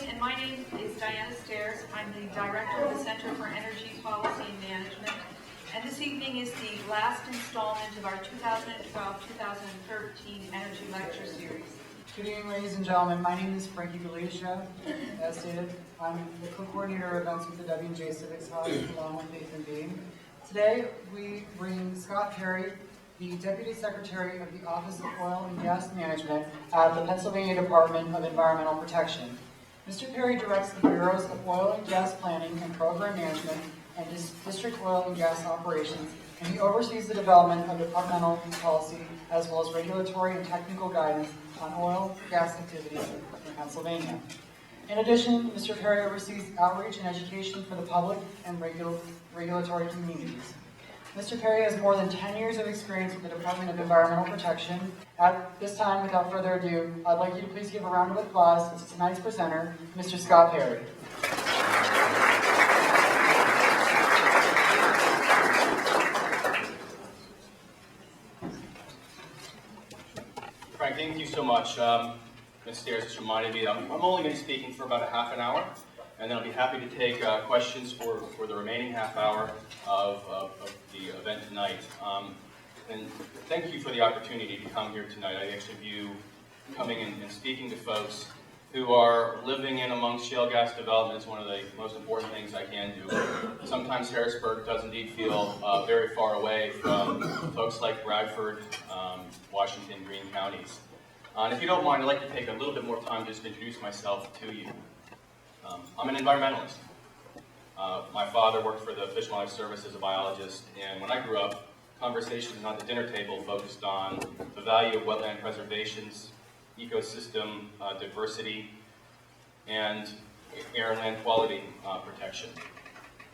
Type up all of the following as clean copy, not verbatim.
and my name is Diana Stairs. I'm the Director of the Center for Energy Policy and Management. And this evening is the last installment of our 2012-2013 Energy Lecture Series. Good evening, ladies and gentlemen. My name is Frankie Galicia. As stated, I'm the co-coordinator of events with the W&J Civics House, along with Nathan Beam. Today, we bring Scott Perry, the Deputy Secretary of the Office of Oil and Gas Management at the Pennsylvania Department of Environmental Protection. Mr. Perry directs the Bureaus of Oil and Gas Planning and Program Management and District Oil and Gas Operations, and he oversees the development of departmental policy as well as regulatory and technical guidance on oil and gas activities in Pennsylvania. In addition, Mr. Perry oversees outreach and education for the public and regulatory communities. Mr. Perry has more than 10 years of experience with the Department of Environmental Protection. At this time, without further ado, I'd like you to please give a round of applause to tonight's presenter, Mr. Scott Perry. Frank, thank you so much. Ms. Stairs just reminded me I'm only going to be speaking for about a half an hour, and then I'll be happy to take questions for the remaining half hour of the event tonight. And thank you for the opportunity to come here tonight. I actually view coming and speaking to folks who are living in amongst shale gas development is one of the most important things I can do. Sometimes Harrisburg does indeed feel very far away from folks like Bradford, Washington, Greene counties. And if you don't mind, I'd like to take a little bit more time just to introduce myself to you. I'm an environmentalist. My father worked for the Fish and Wildlife Service as a biologist, and when I grew up, conversations on the dinner table focused on the value of wetland preservations, ecosystem diversity, and air and land quality protection.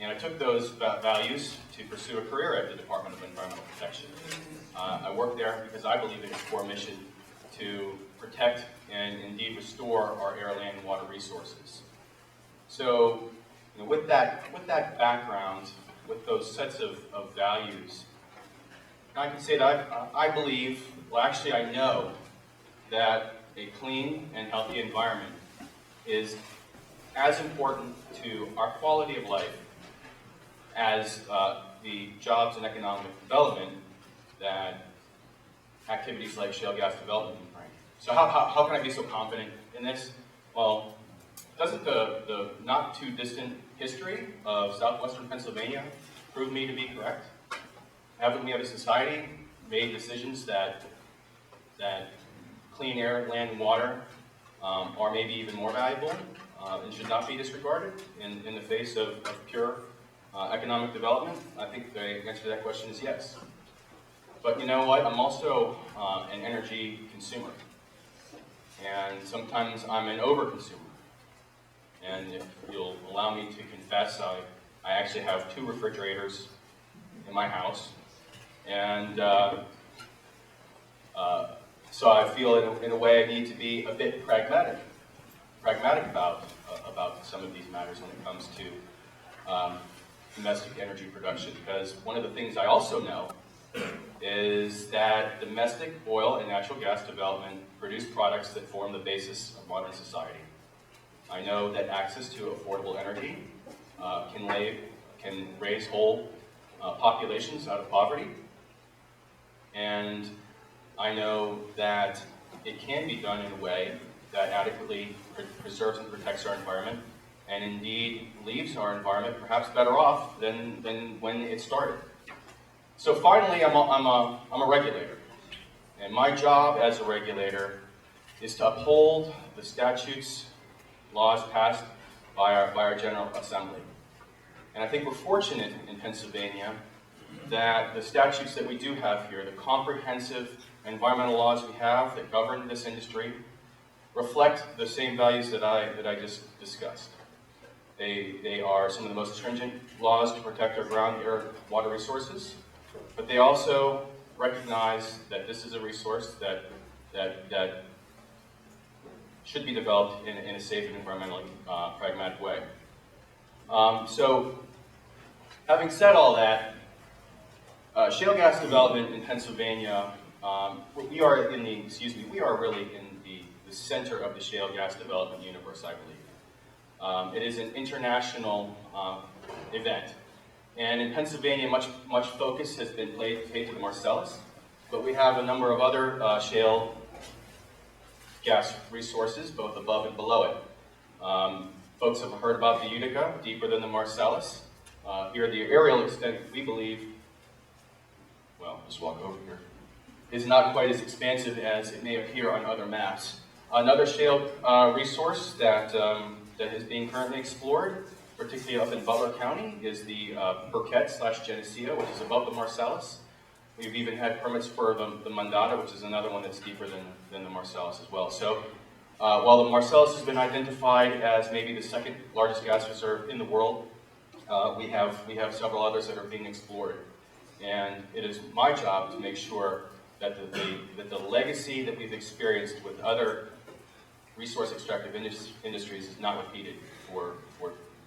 And I took those values to pursue a career at the Department of Environmental Protection. I worked there because I believe in its core mission to protect and indeed restore our air, land, and water resources. So, with that background, with those sets of values, I can say that I believe, well actually I know, that a clean and healthy environment is as important to our quality of life as the jobs and economic development that activities like shale gas development can bring. So how can I be so confident in this? Well, doesn't the not too distant history of southwestern Pennsylvania prove me to be correct? Haven't we as a society made decisions that clean air, land, and water are maybe even more valuable and should not be disregarded in the face of pure economic development? I think the answer to that question is yes. But you know what? I'm also an energy consumer. And sometimes I'm an overconsumer. And if you'll allow me to confess, I actually have 2 refrigerators in my house. And so I feel in a way I need to be a bit pragmatic about some of these matters when it comes to domestic energy production, because one of the things I also know is that domestic oil and natural gas development produce products that form the basis of modern society. I know that access to affordable energy can raise whole populations out of poverty, and I know that it can be done in a way that adequately preserves and protects our environment, and indeed leaves our environment perhaps better off than when it started. So finally, I'm a regulator, and my job as a regulator is to uphold the statutes, laws passed by our General Assembly. And I think we're fortunate in Pennsylvania that the statutes that we do have here, the comprehensive environmental laws we have that govern this industry, reflect the same values that I just discussed. They are some of the most stringent laws to protect our ground, air, water resources, but they also recognize that this is a resource that should be developed in a safe and environmentally pragmatic way. So, having said all that, shale gas development in Pennsylvania, we are really in the center of the shale gas development universe, I believe. It is an international event. And in Pennsylvania, much focus has been paid to the Marcellus, but we have a number of other shale gas resources, both above and below it. Folks have heard about the Utica, deeper than the Marcellus. Here, the aerial extent, we believe, well, just walk over here, is not quite as expansive as it may appear on other maps. Another shale resource that is being currently explored, particularly up in Butler County, is the Burkett/Geneseo, which is above the Marcellus. We've even had permits for the Mondada, which is another one that's deeper than the Marcellus as well. So while the Marcellus has been identified as maybe the second largest gas reserve in the world, we have several others that are being explored. And it is my job to make sure that the legacy that we've experienced with other resource extractive industries is not repeated for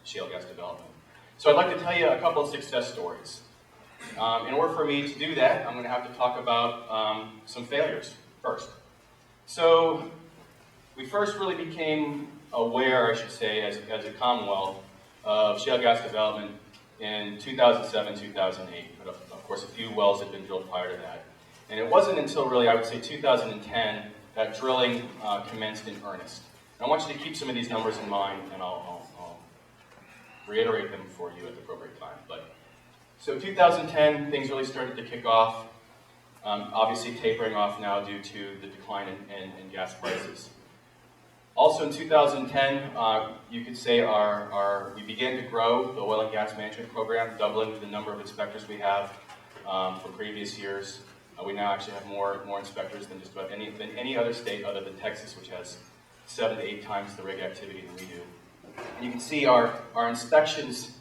shale gas development. So I'd like to tell you a couple of success stories. In order for me to do that, I'm going to have to talk about some failures first. So we first really became aware, I should say, as a Commonwealth, of shale gas development in 2007, 2008. But of course, a few wells had been drilled prior to that. And it wasn't until really, I would say, 2010 that drilling commenced in earnest. And I want you to keep some of these numbers in mind, and I'll reiterate them for you at the appropriate time. So 2010, things really started to kick off, obviously tapering off now due to the decline in gas prices. Also in 2010, you could say we began to grow the oil and gas management program, doubling the number of inspectors we have from previous years. We now actually have more inspectors than just about any other state other than Texas, which has 7 to 8 times the rig activity than we do. And you can see our inspections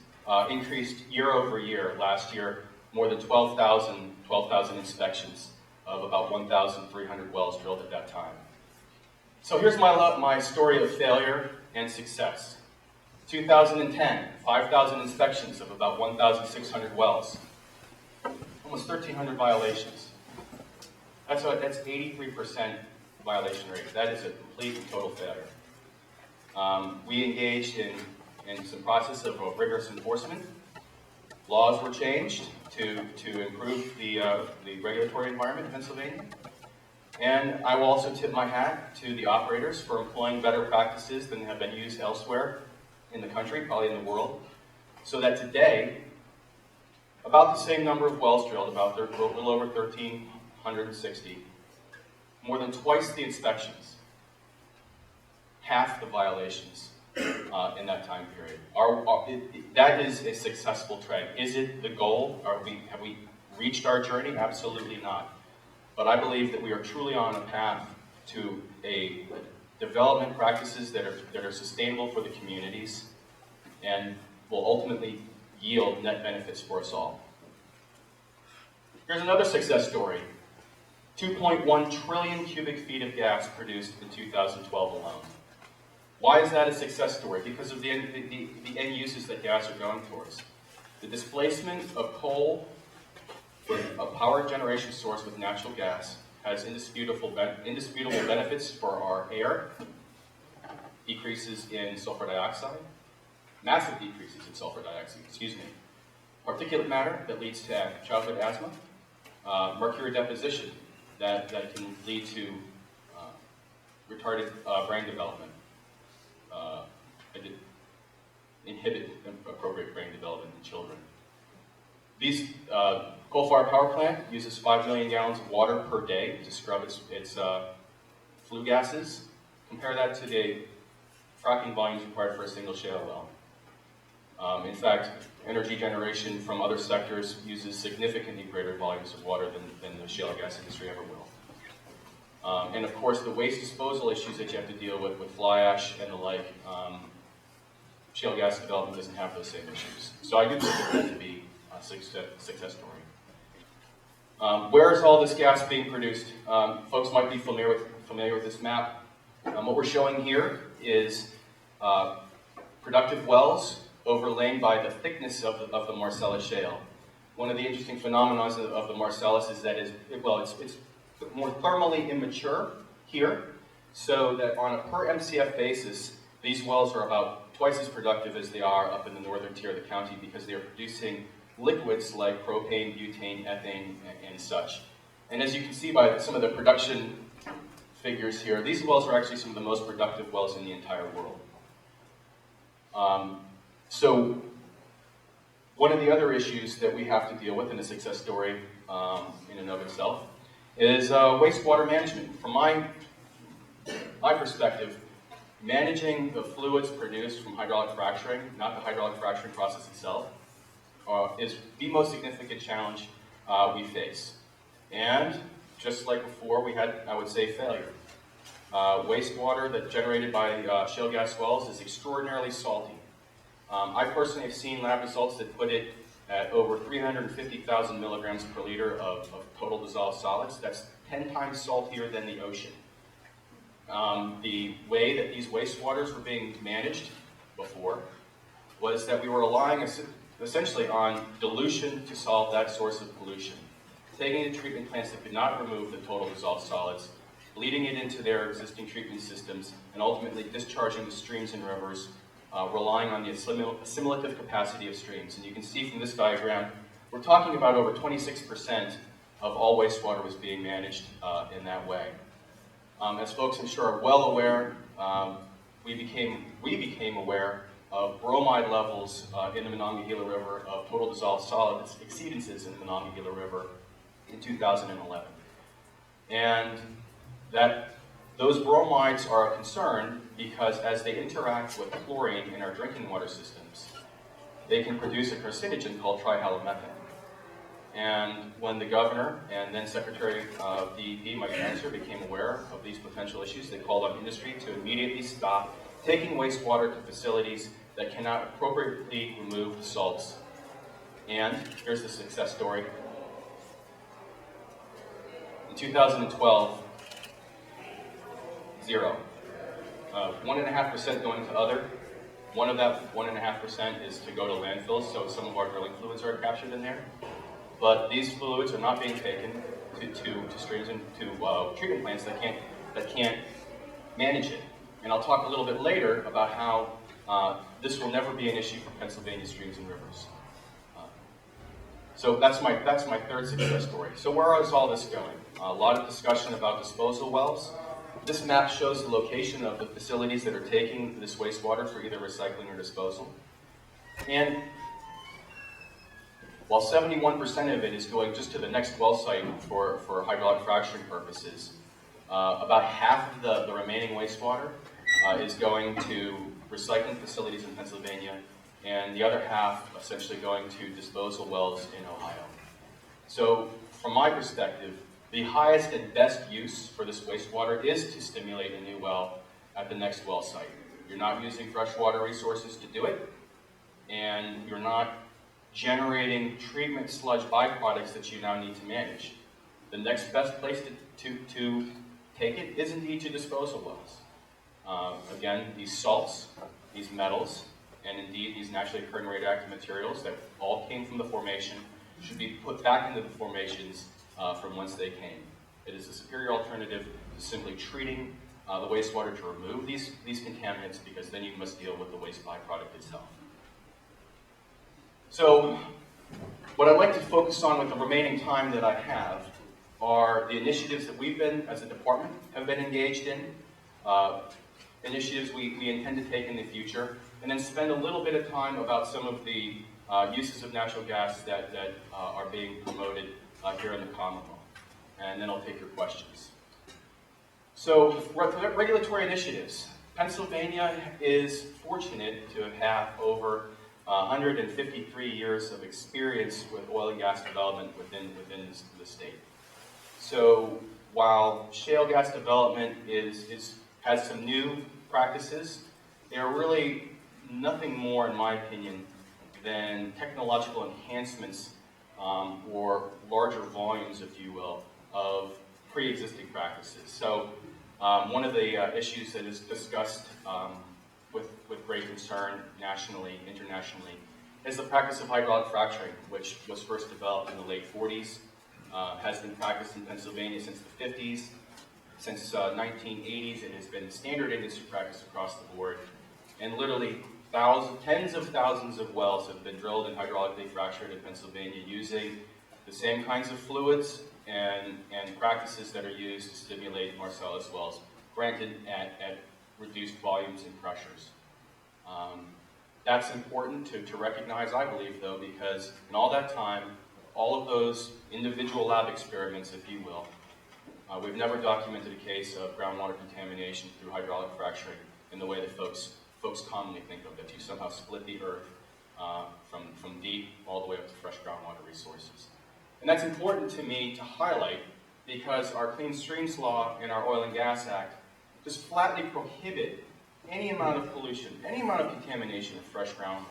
increased year over year. Last year, more than 12,000 inspections of about 1,300 wells drilled at that time. So here's my story of failure and success. 2010, 5,000 inspections of about 1,600 wells. Almost 1,300 violations. That's 83% violation rate. That is a complete and total failure. We engaged in some process of rigorous enforcement. Laws were changed to improve the regulatory environment in Pennsylvania. And I will also tip my hat to the operators for employing better practices than have been used elsewhere in the country, probably in the world, so that today, about the same number of wells drilled, about a little over 1,360, more than twice the inspections, half the violations in that time period. That is a successful trend. Is it the goal? Have we reached our journey? Absolutely not. But I believe that we are truly on a path to a development practices that are sustainable for the communities and will ultimately yield net benefits for us all. Here's another success story. 2.1 trillion cubic feet of gas produced in 2012 alone. Why is that a success story? Because of the end uses that gas are going towards. The displacement of coal for a power generation source with natural gas has indisputable benefits for our air, decreases in sulfur dioxide, massive decreases in sulfur dioxide, particulate matter that leads to childhood asthma, mercury deposition that can lead to retarded brain development, inhibit appropriate brain development in children. These coal-fired power plant uses 5 million gallons of water per day to scrub its flue gases. Compare that to the fracking volumes required for a single shale well. In fact, energy generation from other sectors uses significantly greater volumes of water than the shale gas industry ever will. And of course, the waste disposal issues that you have to deal with fly ash and the like, shale gas development doesn't have those same issues. So I do consider that to be a success story. Where is all this gas being produced? Folks might be familiar with this map. What we're showing here is productive wells overlain by the thickness of the Marcellus shale. One of the interesting phenomena of the Marcellus is that it's more thermally immature here, so that on a per MCF basis, these wells are about twice as productive as they are up in the northern tier of the county because they are producing liquids like propane, butane, ethane, and such. And as you can see by some of the production figures here, these wells are actually some of the most productive wells in the entire world. So one of the other issues that we have to deal with in a success story in and of itself is wastewater management. From my perspective, managing the fluids produced from hydraulic fracturing, not the hydraulic fracturing process itself, is the most significant challenge we face. And just like before, we had, I would say, failure. Wastewater that's generated by shale gas wells is extraordinarily salty. I personally have seen lab results that put it at over 350,000 milligrams per liter of total dissolved solids. That's 10 times saltier than the ocean. The way that these wastewaters were being managed before was that we were relying essentially on dilution to solve that source of pollution. Taking the treatment plants that could not remove the total dissolved solids, bleeding it into their existing treatment systems, and ultimately discharging the streams and rivers, relying on the assimilative capacity of streams. And you can see from this diagram, we're talking about over 26% of all wastewater was being managed in that way. As folks I'm sure are well aware, we became aware of bromide levels in the Monongahela River of total dissolved solids exceedances in the Monongahela River in 2011. And those bromides are a concern because as they interact with chlorine in our drinking water systems, they can produce a carcinogen called trihalomethane. And when the governor and then Secretary of DEP, Mike Spencer, became aware of these potential issues, they called on industry to immediately stop taking wastewater to facilities that cannot appropriately remove the salts. And here's the success story. In 2012, 0. 1.5% going to other. One of that 1.5% is to go to landfills, so some of our drilling fluids are captured in there. But these fluids are not being taken to streams and to treatment plants that can't manage it. And I'll talk a little bit later about how this will never be an issue for Pennsylvania streams and rivers. So that's my third success story. So where is all this going? A lot of discussion about disposal wells. This map shows the location of the facilities that are taking this wastewater for either recycling or disposal. And while 71% of it is going just to the next well site for hydraulic fracturing purposes, about half of the remaining wastewater is going to recycling facilities in Pennsylvania, and the other half essentially going to disposal wells in Ohio. So from my perspective, the highest and best use for this wastewater is to stimulate a new well at the next well site. You're not using freshwater resources to do it, and you're not generating treatment sludge byproducts that you now need to manage. The next best place to take it is indeed to disposal wells. Again, these salts, these metals, and indeed these naturally occurring radioactive materials that all came from the formation should be put back into the formations from whence they came. It is a superior alternative to simply treating the wastewater to remove these contaminants, because then you must deal with the waste byproduct itself. So what I'd like to focus on with the remaining time that I have are the initiatives that we've been, as a department, have been engaged in, initiatives we intend to take in the future, and then spend a little bit of time about some of the uses of natural gas that are being promoted here in the Commonwealth. And then I'll take your questions. So, regulatory initiatives. Pennsylvania is fortunate to have over 153 years of experience with oil and gas development within the state. So while shale gas development has some new practices, they are really nothing more, in my opinion, than technological enhancements or larger volumes, if you will, of pre-existing practices. So one of the issues that is discussed with great concern nationally, internationally, is the practice of hydraulic fracturing, which was first developed in the late 40s, has been practiced in Pennsylvania since the 50s. Since 1980s, it has been standard industry practice across the board. And literally tens of thousands of wells have been drilled and hydraulically fractured in Pennsylvania using the same kinds of fluids and practices that are used to stimulate Marcellus wells, granted at reduced volumes and pressures. That's important to recognize, I believe, though, because in all that time, all of those individual lab experiments, if you will, we've never documented a case of groundwater contamination through hydraulic fracturing in the way that folks commonly think of, that you somehow split the earth from deep all the way up to fresh groundwater resources. And that's important to me to highlight because our Clean Streams Law and our Oil and Gas Act just flatly prohibit any amount of pollution, any amount of contamination of fresh groundwater.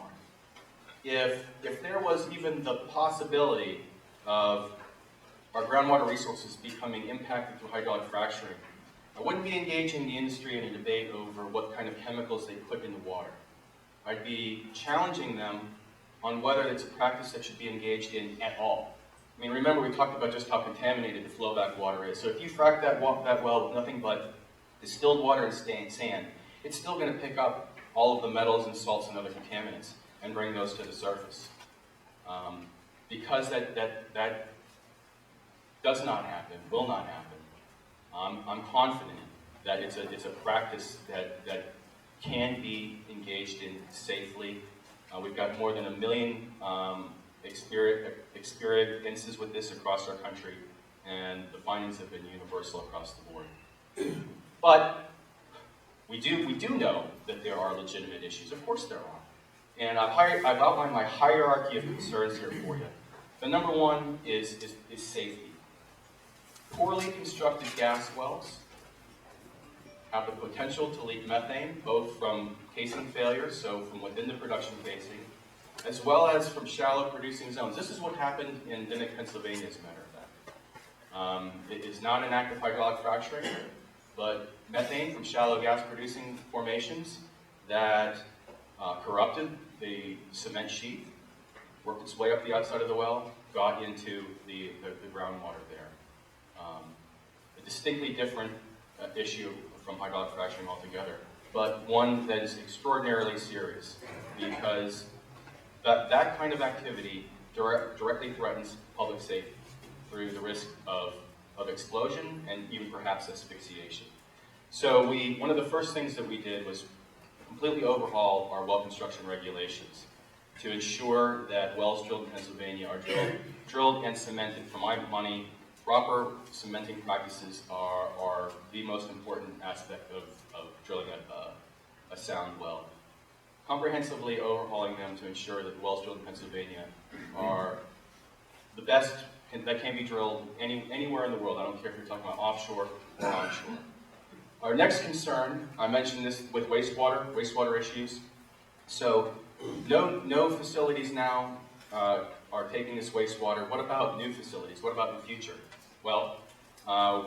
If there was even the possibility of our groundwater resources becoming impacted through hydraulic fracturing, I wouldn't be engaging the industry in a debate over what kind of chemicals they put in the water. I'd be challenging them on whether it's a practice that should be engaged in at all. I mean, remember we talked about just how contaminated the flowback water is. So if you frack that well with nothing but distilled water and sand, it's still going to pick up all of the metals and salts and other contaminants and bring those to the surface. Because that does not happen, will not happen, I'm confident that it's a practice that can be engaged in safely. We've got more than 1 million experiences with this across our country, and the findings have been universal across the board. But we do know that there are legitimate issues. Of course there are. And I've outlined my hierarchy of concerns here for you. The number one is safety. Poorly constructed gas wells have the potential to leak methane, both from casing failure, so from within the production casing, as well as from shallow producing zones. This is what happened in Dimmick, Pennsylvania, as a matter of fact. It is not an act of hydraulic fracturing, but methane from shallow gas producing formations that corrupted the cement sheath, worked its way up the outside of the well, got into the groundwater there. A distinctly different issue from hydraulic fracturing altogether, but one that is extraordinarily serious because that kind of activity directly threatens public safety through the risk of explosion and even perhaps asphyxiation. So one of the first things that we did was completely overhaul our well construction regulations to ensure that wells drilled in Pennsylvania are drilled and cemented. For my money, proper cementing practices are the most important aspect of drilling a sound well. Comprehensively overhauling them to ensure that the wells drilled in Pennsylvania are the best that can be drilled anywhere in the world. I don't care if you're talking about offshore or onshore. Our next concern, I mentioned this with wastewater issues. So no facilities now are taking this wastewater. What about new facilities? What about in the future? Well,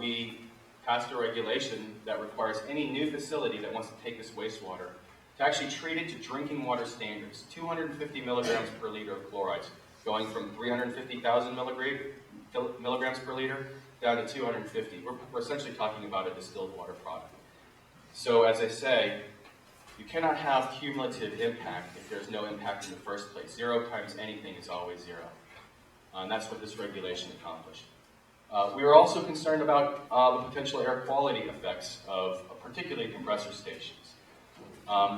we passed a regulation that requires any new facility that wants to take this wastewater to actually treat it to drinking water standards, 250 milligrams per liter of chlorides, going from 350,000 milligrams per liter down to 250. We're essentially talking about a distilled water product. So as I say, you cannot have cumulative impact if there's no impact in the first place. 0 times anything is always 0. And that's what this regulation accomplished. We were also concerned about the potential air quality effects of particularly compressor stations.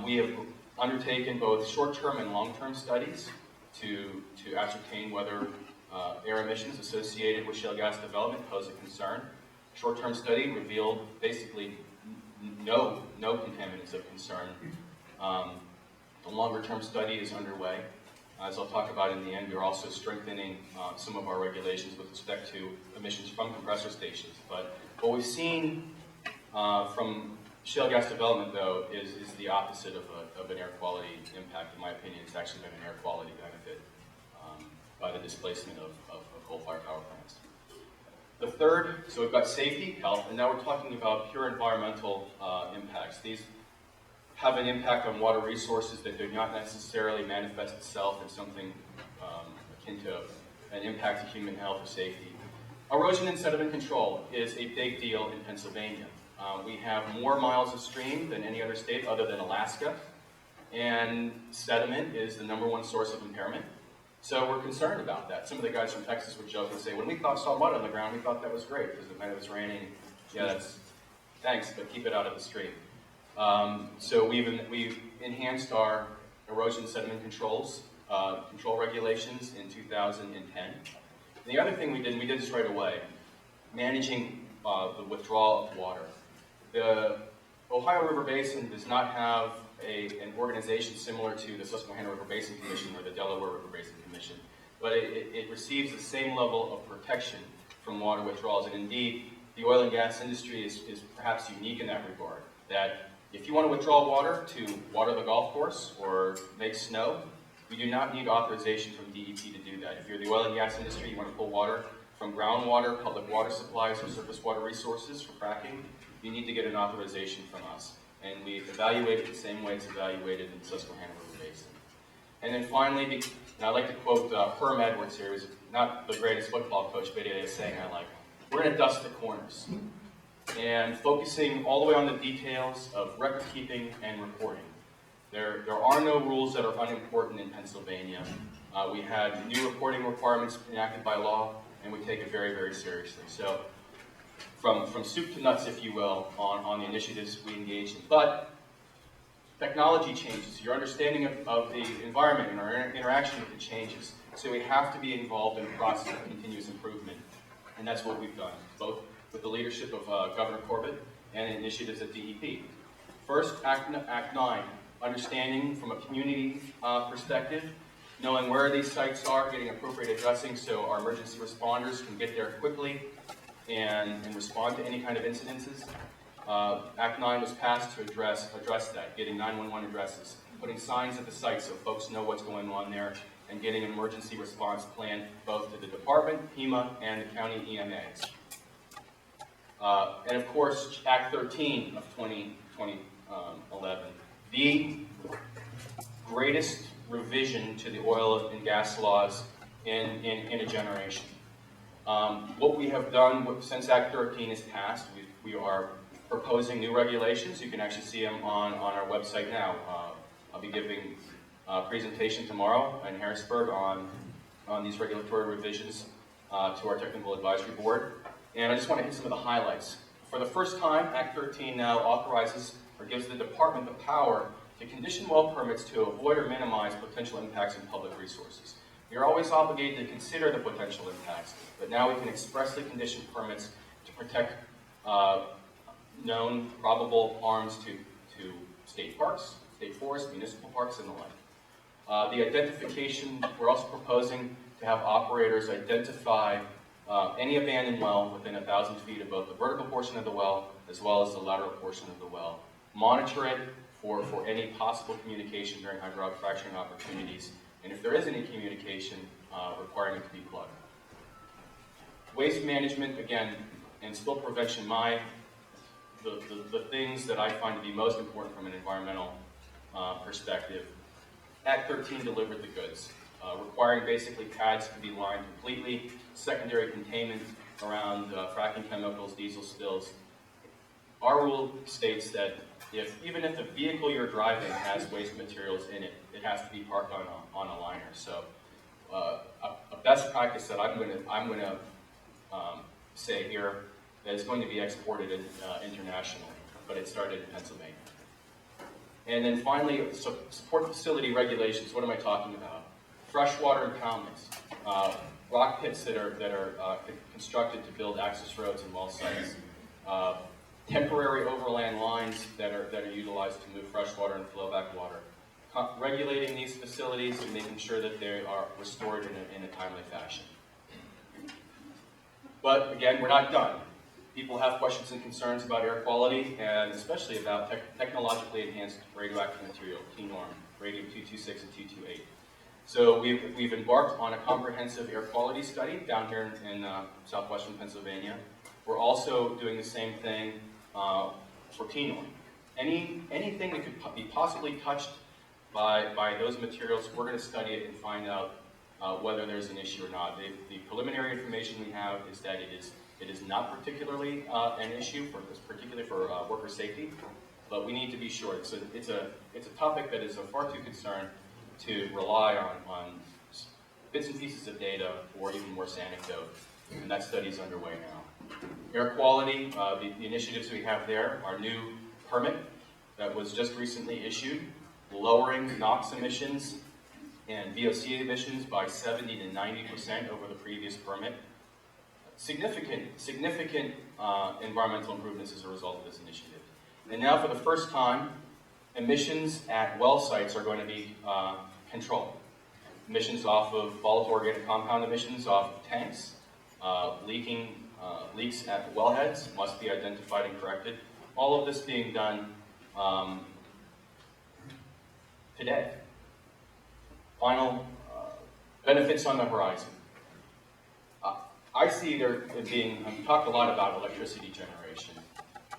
We have undertaken both short-term and long-term studies to ascertain whether air emissions associated with shale gas development pose a concern. Short-term study revealed basically no contaminants of concern. The longer-term study is underway. As I'll talk about in the end, we're also strengthening some of our regulations with respect to emissions from compressor stations. But what we've seen from shale gas development, though, is the opposite of an air quality impact. In my opinion, it's actually been an air quality benefit by the displacement of coal-fired power plants. The third, so we've got safety, health, and now we're talking about pure environmental impacts. These have an impact on water resources that do not necessarily manifest itself in something akin to an impact to human health or safety. Erosion and sediment control is a big deal in Pennsylvania. We have more miles of stream than any other state other than Alaska. and sediment is the #1 source of impairment. So we're concerned about that. Some of the guys from Texas would joke and say, when we saw mud on the ground, we thought that was great because when it was raining, yeah, that's thanks, but keep it out of the stream. So we've enhanced our erosion sediment control regulations in 2010. And the other thing we did this right away, managing the withdrawal of water. The Ohio River Basin does not have an organization similar to the Susquehanna River Basin Commission or the Delaware River Basin Commission, but it receives the same level of protection from water withdrawals. And indeed, the oil and gas industry is perhaps unique in that regard, that if you want to withdraw water to water the golf course or make snow, you do not need authorization from DEP to do that. If you're the oil and gas industry, you want to pull water from groundwater, public water supplies, or surface water resources for fracking, you need to get an authorization from us. And we evaluate it the same way it's evaluated in the Susquehanna River Basin. And then finally, and I like to quote Herm Edwards here, who's not the greatest football coach, but he is saying I like, we're going to dust the corners. And focusing all the way on the details of record keeping and reporting. There are no rules that are unimportant in Pennsylvania. We have new reporting requirements enacted by law, and we take it very, very seriously. So from soup to nuts, if you will, on the initiatives we engage in. But technology changes. Your understanding of the environment and our interaction with it changes. So we have to be involved in the process of continuous improvement. And that's what we've done, both with the leadership of Governor Corbett and initiatives at DEP. First, Act 9, understanding from a community perspective, knowing where these sites are, getting appropriate addressing so our emergency responders can get there quickly and respond to any kind of incidences. Act 9 was passed to address that, getting 911 addresses, putting signs at the site so folks know what's going on there, and getting an emergency response plan both to the department, HEMA, and the county EMAs. And of course, Act 13 of 2011, the greatest revision to the oil and gas laws in a generation. What we have done since Act 13 is passed, we are proposing new regulations. You can actually see them on our website now. I'll be giving a presentation tomorrow in Harrisburg on these regulatory revisions to our technical advisory board. And I just want to hit some of the highlights. For the first time, Act 13 now authorizes or gives the department the power to condition well permits to avoid or minimize potential impacts on public resources. You're always obligated to consider the potential impacts, but now we can expressly condition permits to protect known probable harms to state parks, state forests, municipal parks, and the like. The identification, we're also proposing to have operators identify any abandoned well within 1,000 feet of both the vertical portion of the well as well as the lateral portion of the well. Monitor it for any possible communication during hydraulic fracturing opportunities, and if there is any communication, requiring it to be plugged. Waste management, again, and spill prevention, the things that I find to be most important from an environmental perspective. Act 13 delivered the goods, requiring basically pads to be lined completely, secondary containment around fracking chemicals, diesel spills. Our rule states that even if the vehicle you're driving has waste materials in it, it has to be parked on a liner. So a best practice that I'm going to say here that is going to be exported internationally, but it started in Pennsylvania. And then finally, support facility regulations. What am I talking about? Freshwater impoundments, rock pits that are constructed to build access roads and well sites, temporary overland lines that are utilized to move freshwater and flowback water, regulating these facilities and making sure that they are restored in a timely fashion. But again, we're not done. People have questions and concerns about air quality, and especially about technologically enhanced radioactive material, T-norm, radium-226 and 228. So we've embarked on a comprehensive air quality study down here in southwestern Pennsylvania. We're also doing the same thing for T-norm. Anything that could be possibly touched by those materials, we're going to study it and find out whether there's an issue or not. The preliminary information we have is that it is not particularly an issue, particularly for worker safety, but we need to be sure. It's a topic that is of far too concern to rely on bits and pieces of data or even worse anecdote, and that study is underway now. Air quality, the initiatives we have there, our new permit that was just recently issued, lowering NOx emissions and VOC emissions by 70 to 90% over the previous permit. Significant environmental improvements as a result of this initiative. And now for the first time, emissions at well sites are going to be controlled. Emissions off of volatile organic compound emissions off of tanks, leaks at wellheads must be identified and corrected. All of this being done today. Final benefits on the horizon. I see there being, I've talked a lot about electricity generation.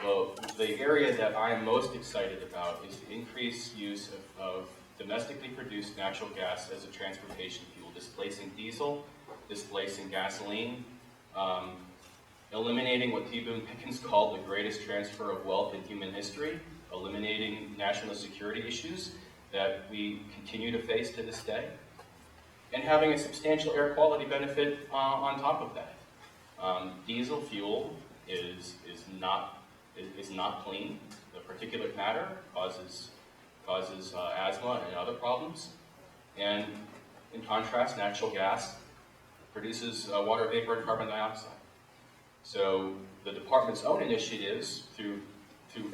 Well, the area that I am most excited about is the increased use of domestically produced natural gas as a transportation fuel, displacing diesel, displacing gasoline, eliminating what T. Boone Pickens called the greatest transfer of wealth in human history, eliminating national security issues that we continue to face to this day, and having a substantial air quality benefit on top of that. Diesel fuel is not clean. The particulate matter causes asthma and other problems. And in contrast, natural gas produces water vapor and carbon dioxide. So the department's own initiatives through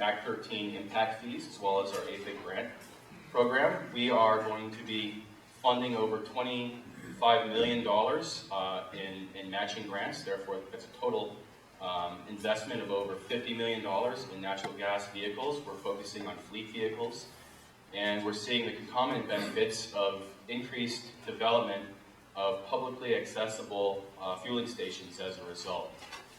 Act 13 impact fees, as well as our APIC grant program, we are going to be funding over $25 million in matching grants. Therefore, that's a total investment of over $50 million in natural gas vehicles. We're focusing on fleet vehicles, and we're seeing the concomitant benefits of increased development of publicly accessible fueling stations as a result.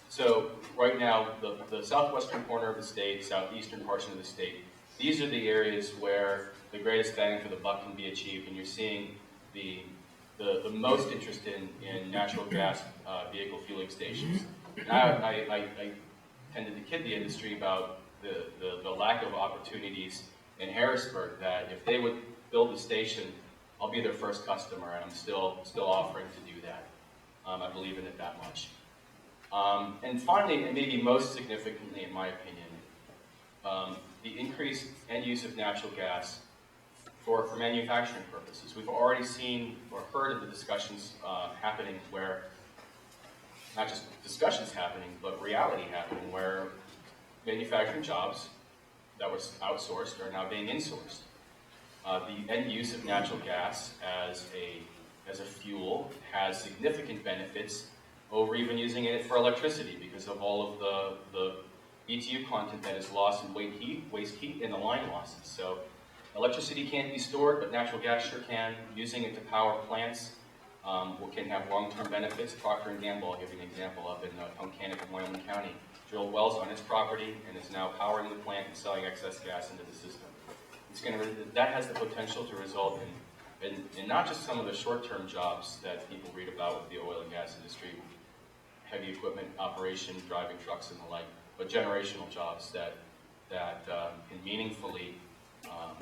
So right now, the southwestern corner of the state, southeastern portion of the state, these are the areas where the greatest bang for the buck can be achieved, and you're seeing the most interest in natural gas vehicle fueling stations. And I tended to kid the industry about the lack of opportunities in Harrisburg, that if they would build a station, I'll be their first customer, and I'm still offering to do that. I believe in it that much. And finally, and maybe most significantly in my opinion, the increased end use of natural gas for manufacturing purposes. We've already seen or heard of the discussions happening where, not just discussions happening, but reality happening, where manufacturing jobs that were outsourced are now being insourced. The end use of natural gas as a fuel has significant benefits over even using it for electricity because of all of the BTU content that is lost in waste heat, and the line losses. So electricity can't be stored, but natural gas sure can. Using it to power plants can have long-term benefits. Procter & Gamble, I'll give you an example, up in Tunkhannock in Wyoming County, drilled wells on its property and is now powering the plant and selling excess gas into the system. That has the potential to result in not just some of the short-term jobs that people read about with the oil and gas industry, heavy equipment operation, driving trucks and the like, but generational jobs that can meaningfully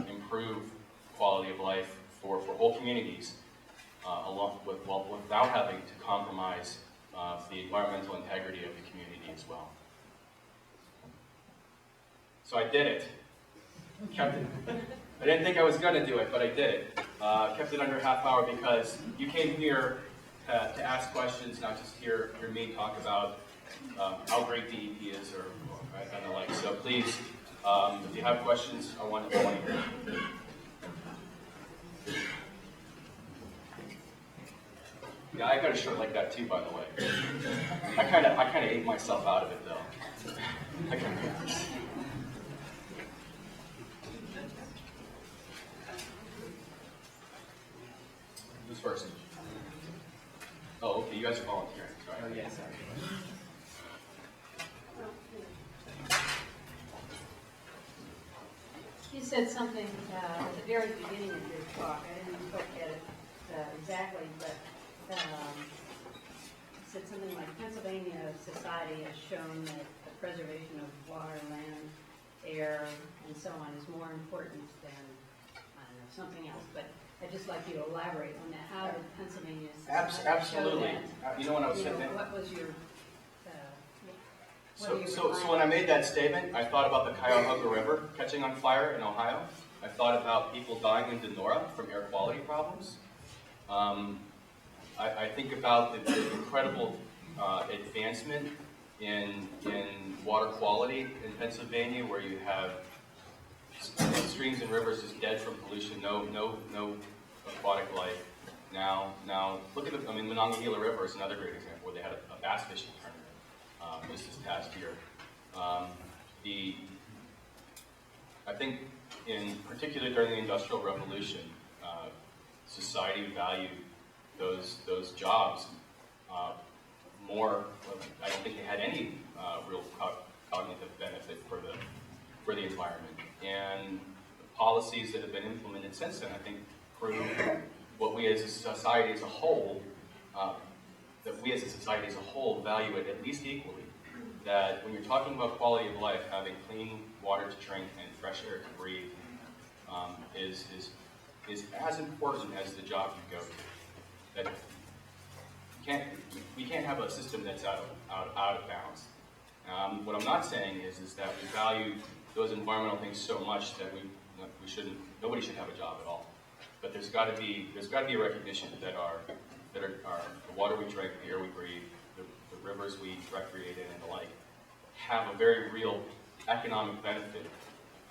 improve quality of life for whole communities, without having to compromise the environmental integrity of the community as well. So I did it. I didn't think I was going to do it, but I did it. Kept it under a half hour because you came here to ask questions, not just hear me talk about how great DEP is or and the like. So please, if you have questions, I want to hear them. Yeah, I got a shirt like that too, by the way. I kind of ate myself out of it though. Who's first? Oh, okay. You guys are volunteering. Right? Oh, yes, sorry. You said something at the very beginning of your talk. I didn't quite get it exactly, but you said something like Pennsylvania society has shown that the preservation of water, land, air, and so on is more important than, I don't know, something else. But I'd just like you to elaborate on that. How did Pennsylvania society show Absolutely. that? You know, when I was sitting there, What was your, so when I made that statement, I thought about the Cuyahoga River catching on fire in Ohio. I thought about people dying in Denora from air quality problems. I think about the incredible advancement in water quality in Pennsylvania, where you have streams and rivers just dead from pollution, no aquatic life. Now look at the Monongahela River is another great example where they had a bass fishing tournament just this past year. I think in particular during the Industrial Revolution, society valued those jobs more. I don't think they had any real cognitive benefit for the environment. And the policies that have been implemented since then, I think, prove what we as a society as a whole, value it at least equally. That when you're talking about quality of life, having clean water to drink and fresh air to breathe is as important as the job you go to. That we can't have a system that's out of bounds. What I'm not saying is that we value those environmental things so much that nobody should have a job at all. But there's got to be a recognition that the water we drink, the air we breathe, the rivers we recreate in, and the like, have a very real economic benefit,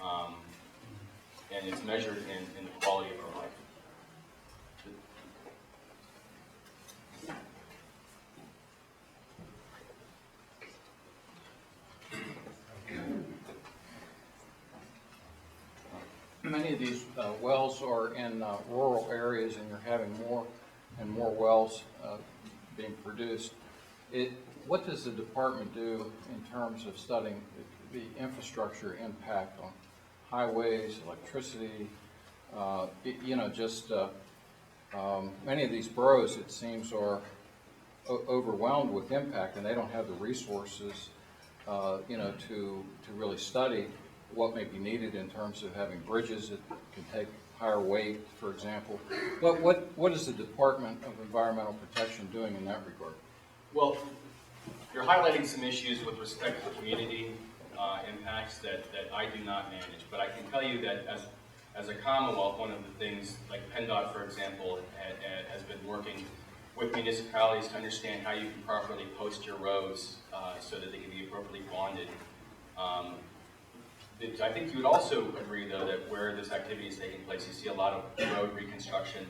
and it's measured in the quality of our life. Many of these wells are in rural areas, and you're having more and more wells being produced. What does the department do in terms of studying the infrastructure impact on highways, electricity? Many of these boroughs, it seems, are overwhelmed with impact, and they don't have the resources, to really study what may be needed in terms of having bridges that can take higher weight, for example. What is the Department of Environmental Protection doing in that regard? Well, you're highlighting some issues with respect to community impacts that I do not manage, but I can tell you that as a Commonwealth, one of the things, like PennDOT, for example, has been working with municipalities to understand how you can properly post your roads so that they can be appropriately bonded. I think you would also agree, though, that where this activity is taking place, you see a lot of road reconstruction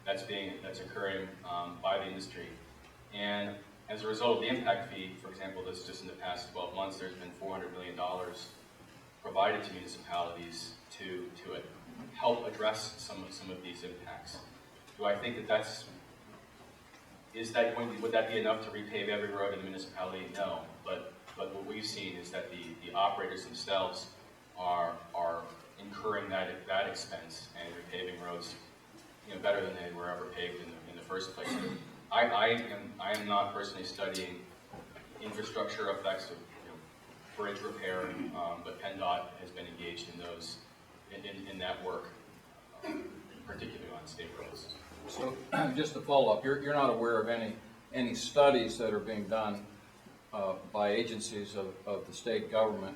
that's occurring by the industry. And as a result of the impact fee, for example, this just in the past 12 months, there's been $400 million provided to municipalities to help address some of these impacts. Do I think would that be enough to repave every road in the municipality? No, but what we've seen is that the operators themselves are incurring that expense and repaving roads, better than they were ever paved in the first place. I am not personally studying infrastructure effects of bridge repair, but PennDOT has been engaged in those in that work, particularly on state roads. So, just to follow up, you're not aware of any studies that are being done by agencies of the state government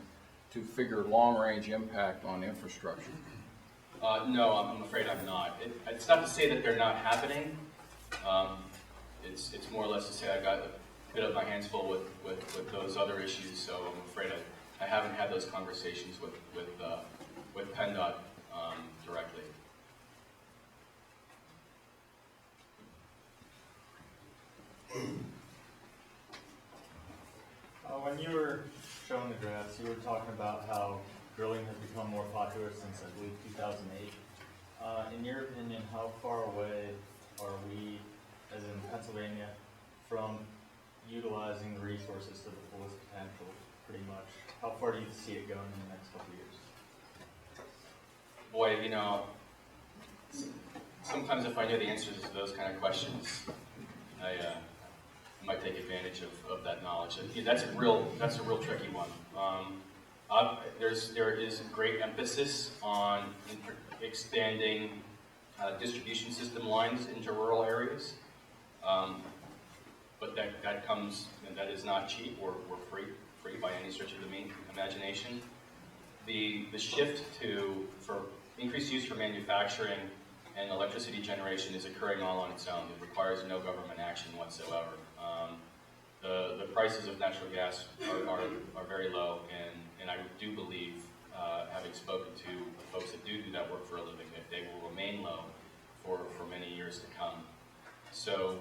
to figure long-range impact on infrastructure? No, I'm afraid I'm not. It's not to say that they're not happening. It's more or less to say I got a bit of my hands full with those other issues, so I'm afraid I haven't had those conversations with PennDOT directly. When you were showing the graphs, you were talking about how drilling has become more popular since, I believe, 2008. In your opinion, how far away are we, as in Pennsylvania, from utilizing the resources to the fullest potential, pretty much? How far do you see it going in the next couple of years? Boy, sometimes if I knew the answers to those kind of questions, I might take advantage of that knowledge. That's a real tricky one. There is great emphasis on expanding distribution system lines into rural areas, but that comes, and that is not cheap or free by any stretch of the imagination. The shift for increased use for manufacturing and electricity generation is occurring all on its own. It requires no government action whatsoever. The prices of natural gas are very low, and I do believe, having spoken to the folks that do that work for a living, that they will remain low for many years to come. So,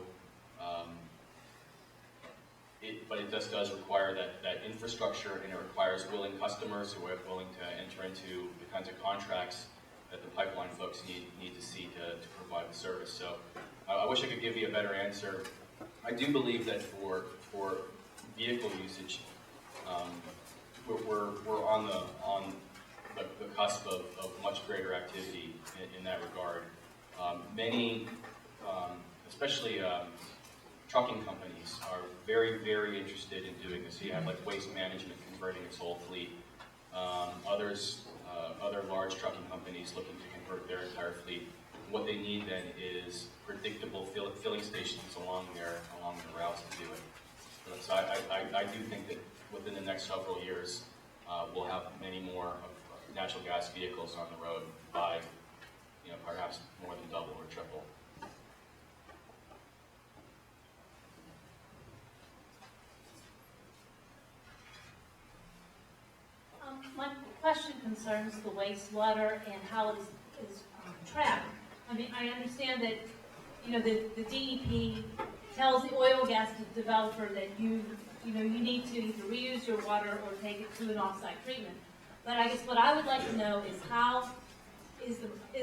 but it just does require that infrastructure, and it requires willing customers who are willing to enter into the kinds of contracts that the pipeline folks need to see to provide the service. So I wish I could give you a better answer. I do believe that for vehicle usage, we're on the cusp of much greater activity in that regard. Many, especially trucking companies, are very, very interested in doing this. You have like Waste Management converting its whole fleet. Other large trucking companies looking to convert their entire fleet. What they need then is predictable filling stations along their routes to do it. So I do think that within the next several years, we'll have many more natural gas vehicles on the road by, perhaps more than double or triple. My question concerns the wastewater and how it is trapped. I mean, I understand that, the DEP tells the oil and gas developer that you need to either reuse your water or take it to an off-site treatment. But I guess what I would like to know is how is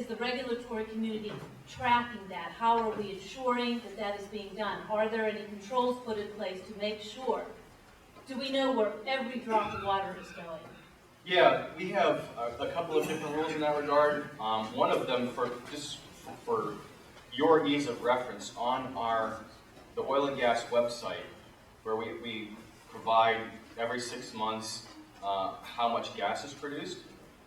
the regulatory community tracking that? How are we ensuring that is being done? Are there any controls put in place to make sure? Do we know where every drop of water is going? Yeah, we have a couple of different rules in that regard. One of them, for your ease of reference, on the oil and gas website, where we provide every 6 months how much gas is produced.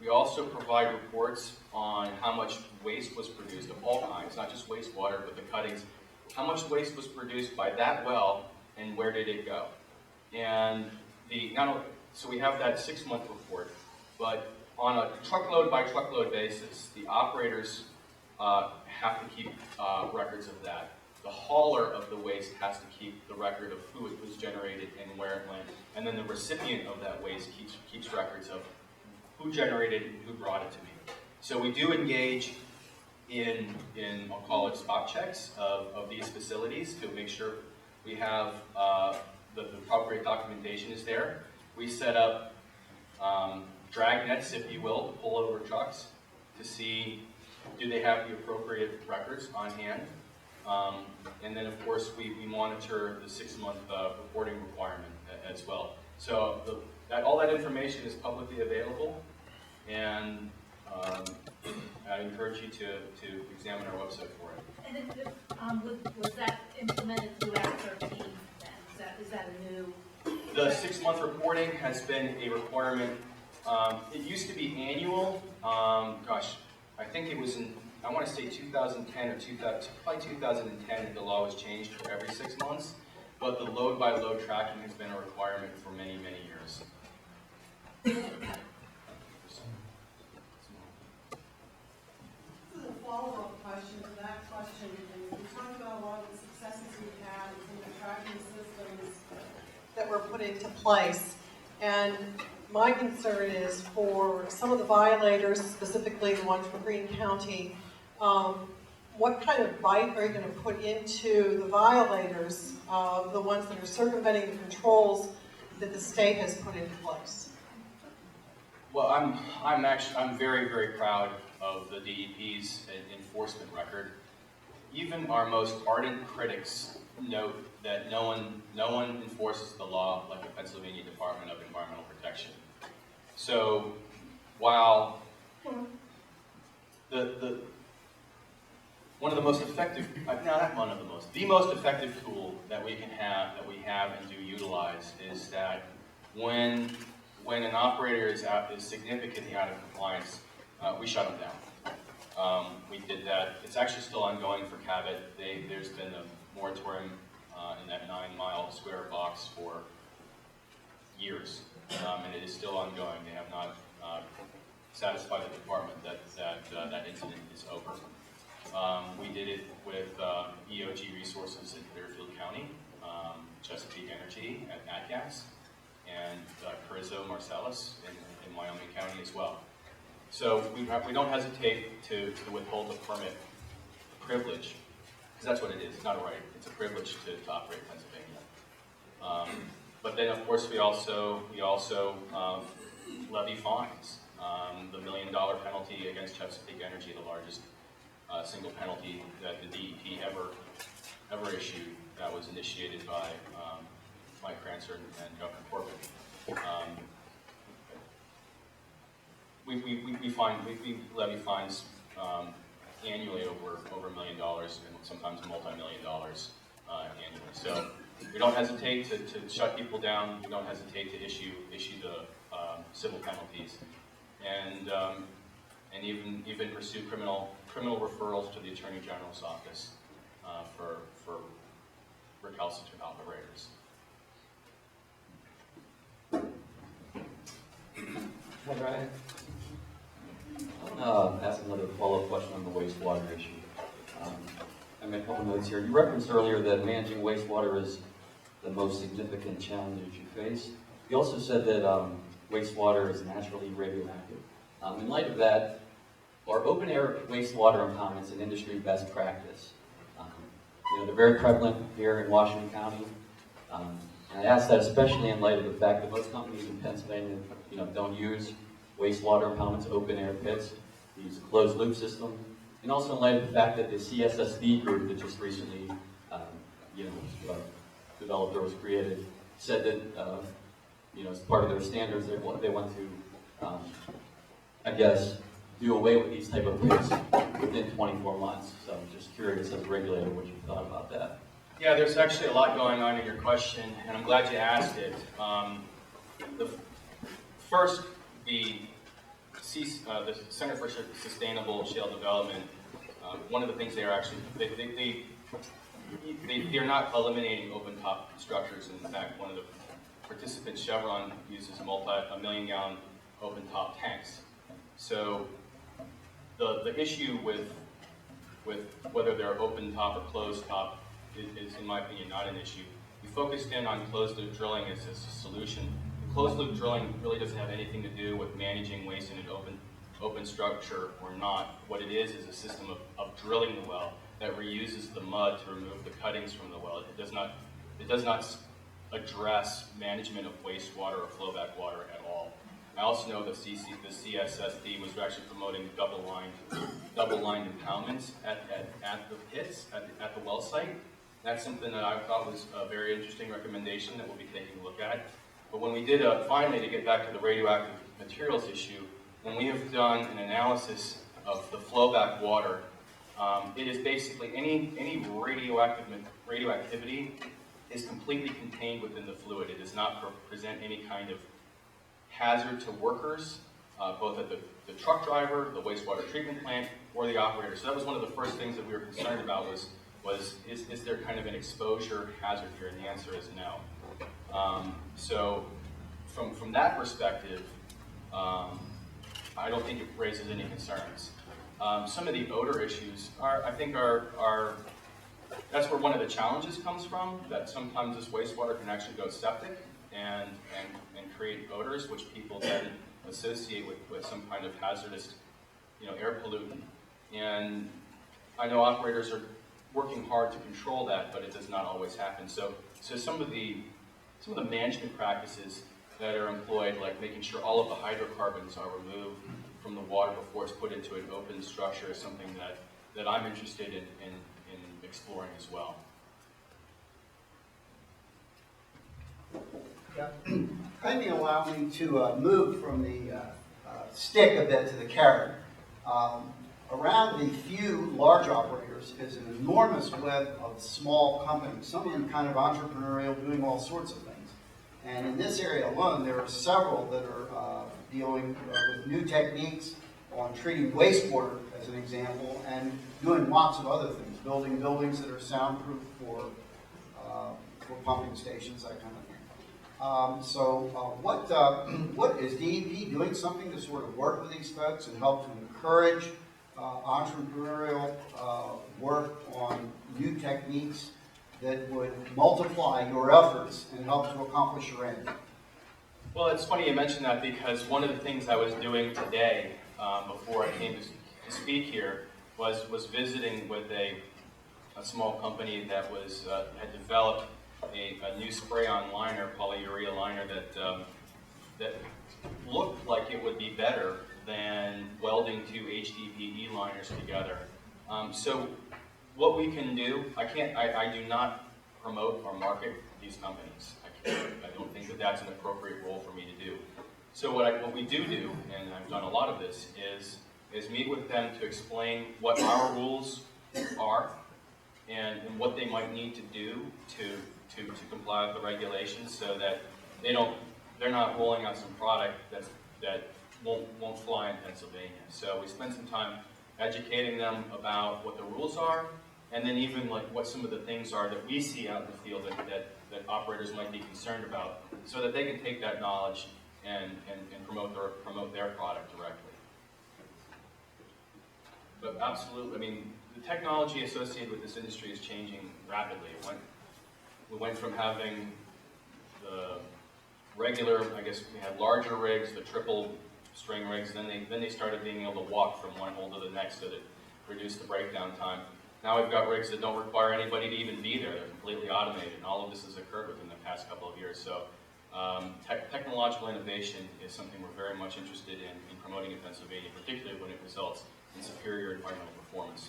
We also provide reports on how much waste was produced of all kinds, not just wastewater, but the cuttings. How much waste was produced by that well, and where did it go? And so we have that 6-month report, but on a truckload by truckload basis, the operators have to keep records of that. The hauler of the waste has to keep the record of who it was generated and where it went, and then the recipient of that waste keeps records of who generated it and who brought it to me. So we do engage in I'll call it spot checks of these facilities to make sure we have the appropriate documentation is there. We set up drag nets, if you will, to pull over trucks to see do they have the appropriate records on hand. And then, of course, we monitor the 6-month reporting requirement as well. So all that information is publicly available, and I encourage you to examine our website for it. And was that implemented throughout 13 then? Is that a new? The 6-month reporting has been a requirement. It used to be annual. I think it was I want to say 2010 or probably 2010 that the law was changed for every 6 months. But the load by load tracking has been a requirement for many, many years. This is a follow-up question to that question. And we talked about a lot of the successes we've had in the tracking systems that were put into place. And my concern is for some of the violators, specifically the ones from Greene County, what kind of bite are you going to put into the violators, the ones that are circumventing the controls that the state has put into place? Well, I'm very, very proud of the DEP's enforcement record. Even our most ardent critics note that no one enforces the law like the Pennsylvania Department of Environmental Protection. So while the most effective tool that we have and do utilize is that when when an operator is significantly out of compliance, we shut them down. We did that. It's actually still ongoing for Cabot. There's been a moratorium in that 9-mile square box for years, and it is still ongoing. They have not satisfied the department that incident is over. We did it with EOG Resources in Clearfield County, Chesapeake Energy at NatGas, and Carrizo Marcellus in Wyoming County as well. So we don't hesitate to withhold the permit privilege, because that's what it is. It's not a right. It's a privilege to operate in Pennsylvania. But then, of course, we also levy fines. The $1 million penalty against Chesapeake Energy, the largest single penalty that the DEP ever issued, that was initiated by Mike Crancer and Governor Corbett. We levy fines annually over $1 million and sometimes multi-million dollars annually. So we don't hesitate to shut people down. We don't hesitate to issue the civil penalties, and even pursue criminal referrals to the Attorney General's office for recalcitrant operators. Hi, Brian. Ask another follow-up question on the wastewater issue. I made a couple notes here. You referenced earlier that managing wastewater is the most significant challenge that you face. You also said that wastewater is naturally radioactive. In light of that, are open-air wastewater impoundments an industry best practice? They're very prevalent here in Washington County. And I ask that especially in light of the fact that most companies in Pennsylvania, don't use wastewater impoundments, open-air pits. They use a closed-loop system. And also in light of the fact that the CSSD group that just recently, developed or was created, said that, as part of their standards, they want to, do away with these type of pits within 24 months. So I'm just curious as a regulator what you thought about that. Yeah, there's actually a lot going on in your question, and I'm glad you asked it. First, the Center for Sustainable Shale Development, one of the things they are actually, they're not eliminating open top structures. In fact, one of the participants, Chevron, uses a million-gallon open top tanks. So the issue with whether they're open top or closed top is, in my opinion, not an issue. We focused in on closed loop drilling as a solution. Closed loop drilling really doesn't have anything to do with managing waste in an open structure or not. What it is a system of drilling the well that reuses the mud to remove the cuttings from the well. It does not address management of wastewater or flowback water at all. I also know that the CSSD was actually promoting double-lined impoundments at the pits, at the well site. That's something that I thought was a very interesting recommendation that we'll be taking a look at. But when we did, finally, to get back to the radioactive materials issue, when we have done an analysis of the flowback water, it is basically any radioactivity is completely contained within the fluid. It does not present any kind of hazard to workers, both at the truck driver, the wastewater treatment plant, or the operator. So that was one of the first things that we were concerned about was is there kind of an exposure hazard here? And the answer is no. So from that perspective, I don't think it raises any concerns. Some of the odor issues are that's where one of the challenges comes from, that sometimes this wastewater can actually go septic and create odors, which people then associate with some kind of hazardous, air pollutant. And I know operators are working hard to control that, but it does not always happen. So some of the management practices that are employed, like making sure all of the hydrocarbons are removed from the water before it's put into an open structure, is something that I'm interested in exploring as well. Yeah. Kindly allow me to move from the stick a bit to the carrot. Around the few large operators is an enormous web of small companies, some of them kind of entrepreneurial, doing all sorts of things. And in this area alone, there are several that are dealing with new techniques on treating wastewater, as an example, and doing lots of other things, building buildings that are soundproof for pumping stations, that kind of thing. What is DEP doing something to sort of work with these folks and help to encourage entrepreneurial work on new techniques that would multiply your efforts and help to accomplish your end? Well, it's funny you mention that, because one of the things I was doing today, before I came to speak here, was visiting with a small company that had developed a new spray-on liner, polyurea liner, that looked like it would be better than welding two HDPE liners together. So what we can do, I do not promote or market these companies. I don't think that that's an appropriate role for me to do. So what we do, and I've done a lot of this, is meet with them to explain what our rules are and what they might need to do to comply with the regulations, so that they're not rolling out some product that won't fly in Pennsylvania. So we spend some time educating them about what the rules are, and then even like what some of the things are that we see out in the field that operators might be concerned about, so that they can take that knowledge and promote their product directly. But absolutely, I mean, the technology associated with this industry is changing rapidly. We went from having the regular, I guess we had larger rigs, the triple string rigs, then they started being able to walk from one hole to the next, so that reduced the breakdown time. Now we've got rigs that don't require anybody to even be there. They're completely automated, and all of this has occurred within the past couple of years. So technological innovation is something we're very much interested in promoting in Pennsylvania, particularly when it results in superior environmental performance.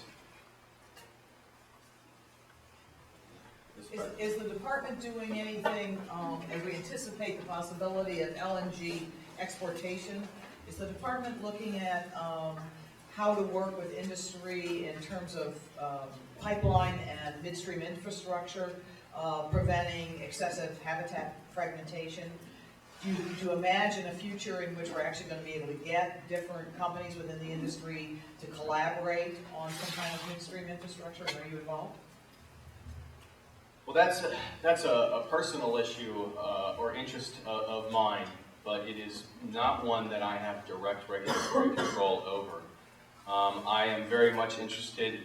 Is the department doing anything, as we anticipate the possibility of LNG exportation? Is the department looking at how to work with industry in terms of pipeline and midstream infrastructure, preventing excessive habitat fragmentation? Do you imagine a future in which we're actually going to be able to get different companies within the industry to collaborate on some kind of midstream infrastructure? Are you involved? Well, that's a personal issue or interest of mine, but it is not one that I have direct regulatory control over. I am very much interested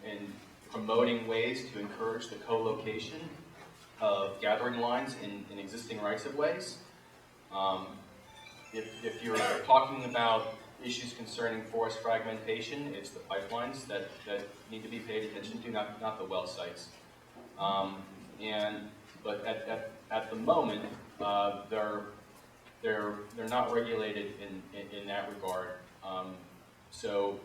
in promoting ways to encourage the co-location of gathering lines in existing rights-of-ways. If you're talking about issues concerning forest fragmentation, it's the pipelines that need to be paid attention to, not the well sites. But at the moment, they're not regulated in that regard. So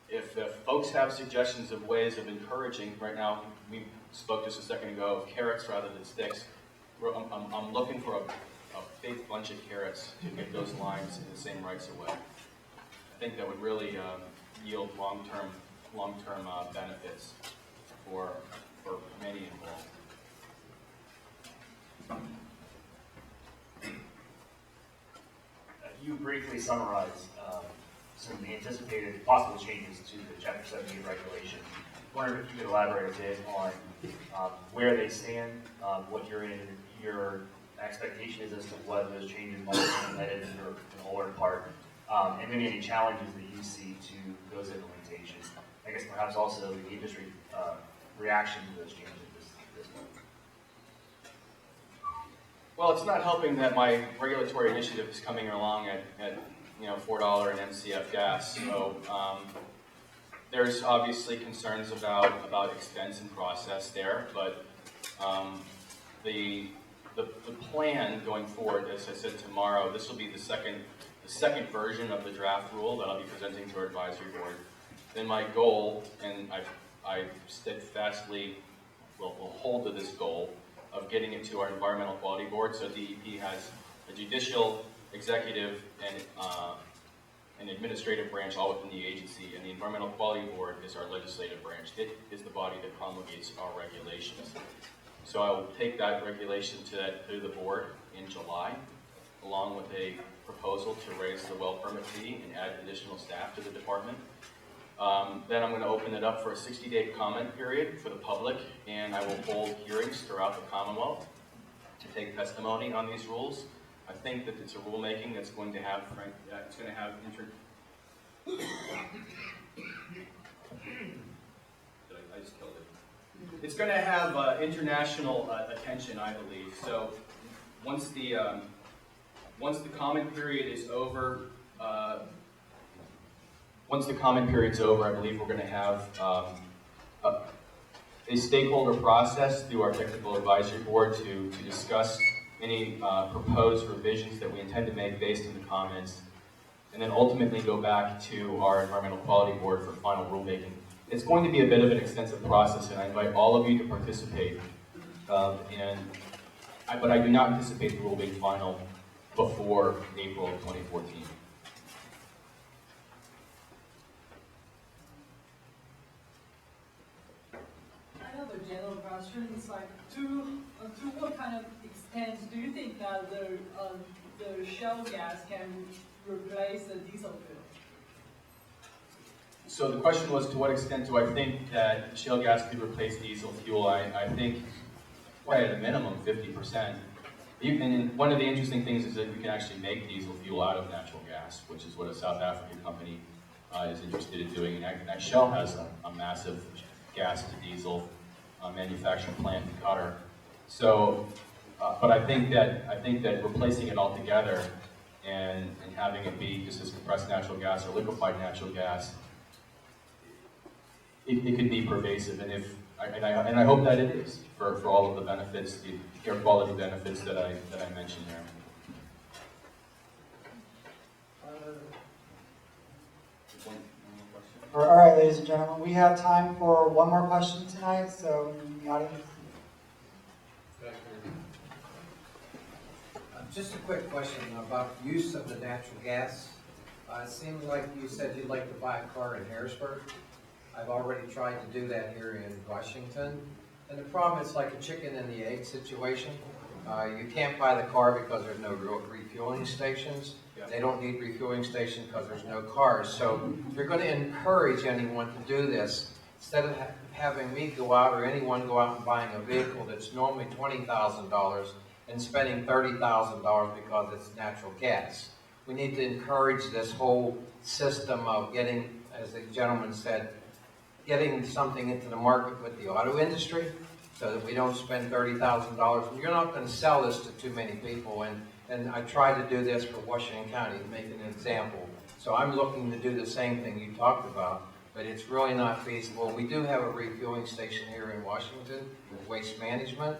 if folks have suggestions of ways of encouraging, right now we spoke just a second ago of carrots rather than sticks. I'm looking for a big bunch of carrots to get those lines in the same rights of way. I think that would really yield long-term benefits for many involved. You briefly summarized some anticipated possible changes to the Chapter 78 regulation. I wonder if you could elaborate a bit on where they stand, what your expectation is as to whether those changes might be implemented in whole or in part, and maybe any challenges that you see to those implementations. I guess perhaps also the industry reaction to those changes this point. Well, it's not helping that my regulatory initiative is coming along at $4 an MCF gas. So there's obviously concerns about expense and process there, but the plan going forward, as I said tomorrow, this will be the second version of the draft rule that I'll be presenting to our advisory board. Then my goal, and I steadfastly will hold to this goal, of getting it to our environmental quality board. So DEP has a judicial, executive, and an administrative branch all within the agency, and the environmental quality board is our legislative branch. It is the body that promulgates our regulations. So I will take that regulation to the board in July, along with a proposal to raise the well permit fee and add additional staff to the department. Then I'm going to open it up for a 60-day comment period for the public, and I will hold hearings throughout the Commonwealth to take testimony on these rules. I think that it's a rulemaking that's going to have, I just killed it. It's going to have international attention, I believe. So once the comment period is over, I believe we're going to have a stakeholder process through our technical advisory board to discuss any proposed revisions that we intend to make based on the comments, and then ultimately go back to our environmental quality board for final rulemaking. It's going to be a bit of an extensive process, and I invite all of you to participate. But I do not anticipate the rule being final before April of 2014. I have a general question. It's like, to what kind of extent do you think that the shale gas can replace the diesel fuel? So the question was, to what extent do I think that shale gas could replace diesel fuel? I think probably at a minimum 50%. And one of the interesting things is that we can actually make diesel fuel out of natural gas, which is what a South African company is interested in doing. And Shell has a massive gas to diesel manufacturing plant in Qatar. So, but I think that replacing it all together and having it be just as compressed natural gas or liquefied natural gas, it could be pervasive, and I hope that it is for all of the benefits, the air quality benefits that I mentioned there. All right, ladies and gentlemen, we have time for one more question tonight, so in the audience. Just a quick question about use of the natural gas. It seems like you said you'd like to buy a car in Harrisburg. I've already tried to do that here in Washington. And the problem is like a chicken and the egg situation. You can't buy the car because there's no refueling stations. Yeah. They don't need refueling stations because there's no cars. So if you're going to encourage anyone to do this, instead of having me go out or anyone go out and buying a vehicle that's normally $20,000 and spending $30,000 because it's natural gas. We need to encourage this whole system of getting, as the gentleman said, getting something into the market with the auto industry so that we don't spend $30,000. You're not going to sell this to too many people, and I tried to do this for Washington County to make an example. So I'm looking to do the same thing you talked about, but it's really not feasible. We do have a refueling station here in Washington with waste management,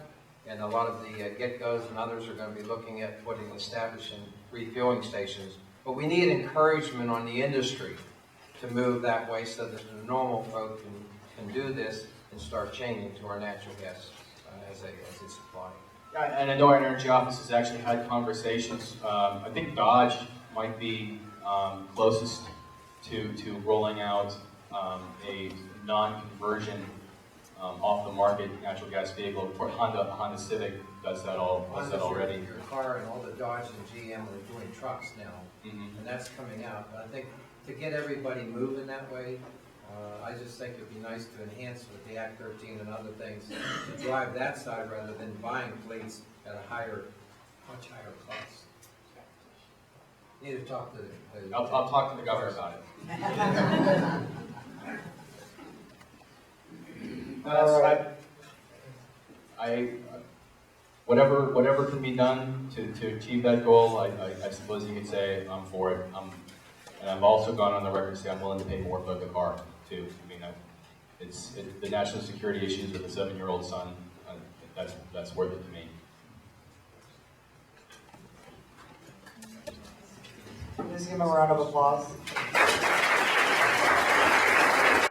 and a lot of the get-goes and others are going to be looking at establishing refueling stations. But we need encouragement on the industry to move that way so that the normal folk can do this and start changing to our natural gas as it's supplied. Yeah, and I know our energy office has actually had conversations. I think Dodge might be closest to rolling out a non-conversion off the market natural gas vehicle. Honda Civic does that already. Your car and all the Dodge and GM are doing trucks now, and that's coming out. But I think to get everybody moving that way, I just think it'd be nice to enhance with the Act 13 and other things to drive that side rather than buying fleets at a much higher cost. You need to talk to the I'll talk to the governor about it. Whatever can be done to achieve that goal, I suppose you could say I'm for it. And I've also gone on the record to say I'm willing to pay more for the car too. I mean, it's the national security issues with a 7-year-old son. That's worth it to me. Please give him a round of applause.